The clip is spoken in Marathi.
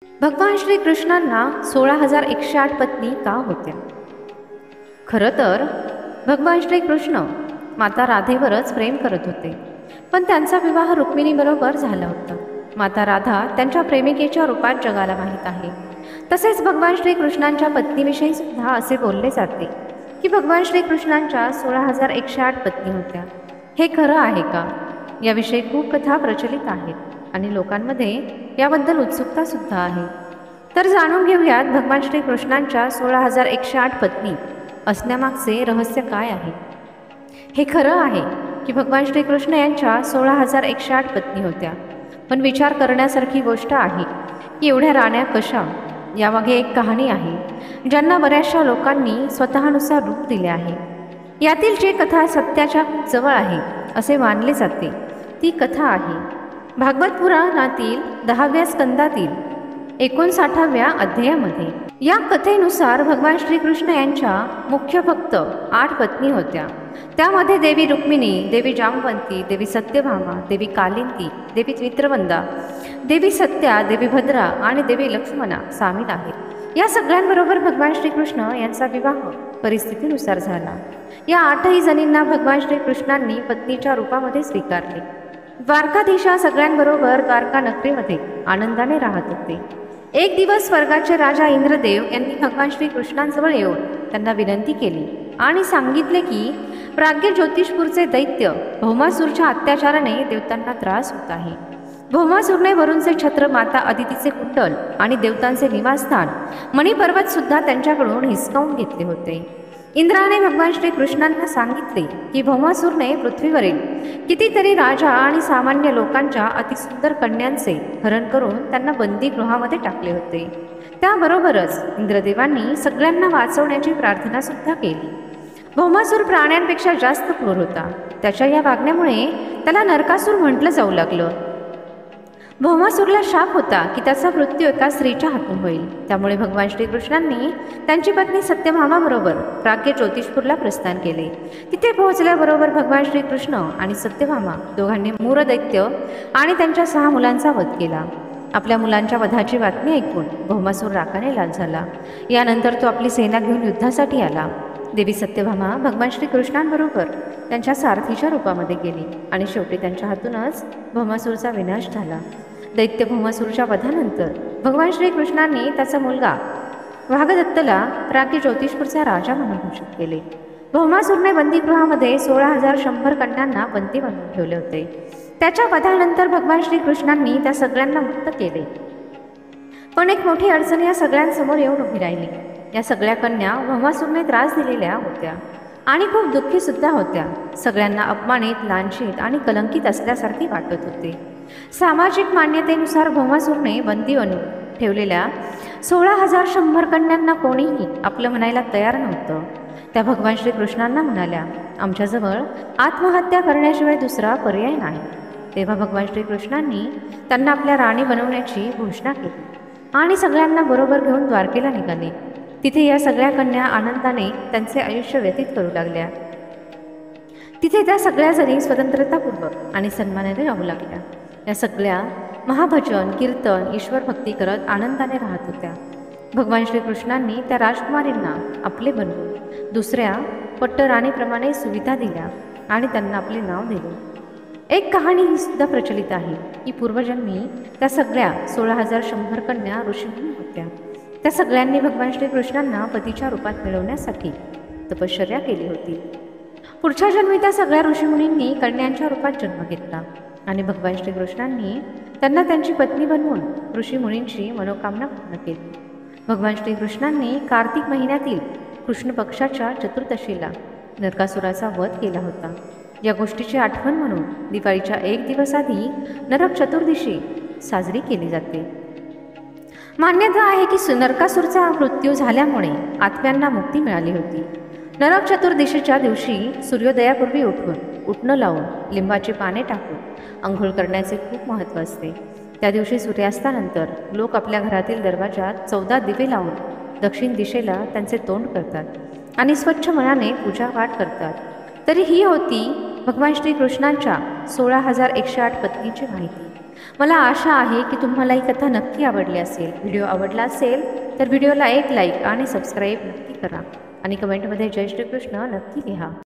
भगवान श्रीकृष्णांना 16,108 पत्नी का होत्या? खरं तर भगवान श्रीकृष्ण माता राधेवरच प्रेम करत होते, पण त्यांचा विवाह रुक्मिणीबरोबर झाला होता. माता राधा त्यांच्या प्रेमिकेच्या रूपात जगाला माहीत आहे. तसेच भगवान श्रीकृष्णांच्या पत्नीविषयी सुद्धा असे बोलले जाते की भगवान श्रीकृष्णांच्या 16,108 पत्नी होत्या. हे खरं आहे का? याविषयी खूप कथा प्रचलित आहेत आणि लोकांमध्ये याबद्दल उत्सुकता सुद्धा आहे. तर जाणून घेऊयात भगवान श्रीकृष्णांच्या 16,108 पत्नी असण्यामागचे रहस्य काय आहे. हे खरं आहे की भगवान श्रीकृष्ण यांच्या 16,108 पत्नी होत्या, पण विचार करण्यासारखी गोष्ट आहे की एवढ्या राण्या कशा? यामागे एक कहाणी आहे ज्यांना बऱ्याचशा लोकांनी स्वतःनुसार रूप दिले आहे. यातील जी कथा सत्याच्या जवळ आहे असे मानले जाते ती कथा आहे भागवत पुराणातील 10व्या स्कंदातील 59व्या अध्यायामध्ये. या कथेनुसार भगवान श्रीकृष्ण यांच्या मुख्य फक्त 8 पत्नी होत्या. त्यामध्ये देवी रुक्मिणी, देवी जामवंती, देवी सत्यभामा, देवी कालिंदी, देवी मित्रवंदा, देवी सत्या, देवी भद्रा आणि देवी लक्ष्मणा सामील आहेत. या सगळ्यांबरोबर भगवान श्रीकृष्ण यांचा विवाह परिस्थितीनुसार झाला. या 8ही जणींना भगवान श्रीकृष्णांनी पत्नीच्या रूपामध्ये स्वीकारले. द्वारकाधीशा सगळ्यांबरोबर द्वारका नगरीमध्ये आनंदाने राहत होते. एक दिवस स्वर्गाचे राजा इंद्रदेव यांनी भगवान श्रीकृष्णांजवळ येऊन त्यांना विनंती केली आणि सांगितले की प्राज्ञ ज्योतिषपूरचे दैत्य भौमासूरच्या अत्याचाराने देवतांना त्रास होत आहे. भौमासूरने वरूणचे छत्र, माता अदितीचे कुंडल आणि देवतांचे निवासस्थान मणिपर्वत सुद्धा त्यांच्याकडून हिसकावून घेतले होते. इंद्राने भगवान श्रीकृष्णांना सांगितले की भौमासूरने पृथ्वीवरील कितीतरी राजा आणि सामान्य लोकांच्या अतिसुंदर कन्यांचे हरण करून त्यांना बंदीगृहामध्ये टाकले होते. त्याबरोबरच इंद्रदेवांनी सगळ्यांना वाचवण्याची प्रार्थना सुद्धा केली. भौमासूर प्राण्यांपेक्षा जास्त क्रूर होता. त्याच्या या वागण्यामुळे त्याला नरकासूर म्हटलं जाऊ लागलं. भौमासूरला शाप होता की त्याचा मृत्यू एका स्त्रीच्या हातून होईल. त्यामुळे भगवान श्रीकृष्णांनी त्यांची पत्नी सत्यभामाबरोबर प्राज्ञ ज्योतिषपूरला प्रस्थान केले. तिथे पोहोचल्याबरोबर भगवान श्रीकृष्ण आणि सत्यभामा दोघांनी मूर दैत्य आणि त्यांच्या 6 मुलांचा वध केला. आपल्या मुलांच्या वधाची बातमी ऐकून भौमासूर रागाने लाल झाला. यानंतर तो आपली सेना घेऊन युद्धासाठी आला. देवी सत्यभामा भगवान श्रीकृष्णांबरोबर त्यांच्या सारथीच्या रूपामध्ये गेली आणि शेवटी त्यांच्या हातूनच भौमासूरचा विनाश झाला. दैत्य भौमासूरच्या वधानंतर भगवान श्रीकृष्णांनी त्याचा मुलगा वाघदत्तला प्राज्ञ ज्योतिषपूरचा राजा म्हणून घोषित केले. भौमासूरने बंदीगृहामध्ये 16,100 कन्यांना बंदी बनवून ठेवले होते. त्याच्या वधानंतर भगवान श्रीकृष्णांनी त्या सगळ्यांना मुक्त केले. पण एक मोठी अडचण या सगळ्यांसमोर येऊन उभी राहिली. या सगळ्या कन्या भौमासूरने त्रास दिलेल्या होत्या आणि खूप दुःखी सुद्धा होत्या. सगळ्यांना अपमानित, लांछित आणि कलंकित असल्यासारखे वाटत होते. सामाजिक मान्यतेनुसार भौमासूरने बंदी बनवून ठेवलेल्या 16,100 कन्यांना कोणीही आपलं म्हणायला तयार नव्हतं. त्या भगवान श्रीकृष्णांना म्हणाल्या, आमच्याजवळ आत्महत्या करण्याशिवाय दुसरा पर्याय नाही. तेव्हा भगवान श्रीकृष्णांनी त्यांना आपल्या राणी बनवण्याची घोषणा केली आणि सगळ्यांना बरोबर घेऊन द्वारकेला निघाले. तिथे या सगळ्या कन्या आनंदाने त्यांचे आयुष्य व्यतीत करू लागल्या. तिथे त्या सगळ्या जणी स्वतंत्रतापूर्वक आणि सन्मानाने राहू लागल्या. या सगळ्या महाभजन, कीर्तन, ईश्वर भक्ती करत आनंदाने राहत होत्या. भगवान श्रीकृष्णांनी त्या राजकुमारींना आपले बनवून दुसऱ्या पट्टराणीप्रमाणे सुविधा दिल्या आणि त्यांना आपले नाव दिले. एक कहाणी ही सुद्धा प्रचलित आहे की पूर्वजन्मी त्या सगळ्या 16,100 कन्या ऋषीमुनी होत्या. त्या सगळ्यांनी भगवान श्रीकृष्णांना पतीच्या रूपात मिळवण्यासाठी तपश्चर्या केली होती. पुढच्या जन्मी त्या सगळ्या ऋषीमुनींनी कन्यांच्या रूपात जन्म घेतला आणि भगवान श्रीकृष्णांनी त्यांना त्यांची पत्नी बनवून ऋषीमुनींची मनोकामना पूर्ण केली. भगवान श्रीकृष्णांनी कार्तिक महिन्यातील कृष्ण पक्षाच्या चतुर्दशीला नरकासुराचा वध केला होता. या गोष्टीची आठवण म्हणून दिवाळीच्या 1 दिवस आधी नरक चतुर्दशी साजरी केली जाते. मान्यता आहे की नरकासूरचा मृत्यू झाल्यामुळे आत्म्यांना मुक्ती मिळाली होती. नरक चतुर्दशीच्या दिवशी सूर्योदयापूर्वी उठणं लावून लिंबाची पाने टाकून आंघोळ करण्याचे खूप महत्त्व असते. त्या दिवशी सूर्यास्तानंतर लोक आपल्या घरातील दरवाजात 14 दिवे लावून दक्षिण दिशेला त्यांचे तोंड करतात आणि स्वच्छ मनाने पूजापाठ करतात. तरी ही होती भगवान श्रीकृष्णांच्या 16,108 पत्नीची माहिती. मला आशा आहे की तुम्हाला ही कथा नक्की आवडली असेल. व्हिडिओ आवडला असेल तर व्हिडिओला एक लाईक आणि सबस्क्राईब नक्की करा आणि कमेंटमध्ये जय श्रीकृष्ण नक्की लिहा.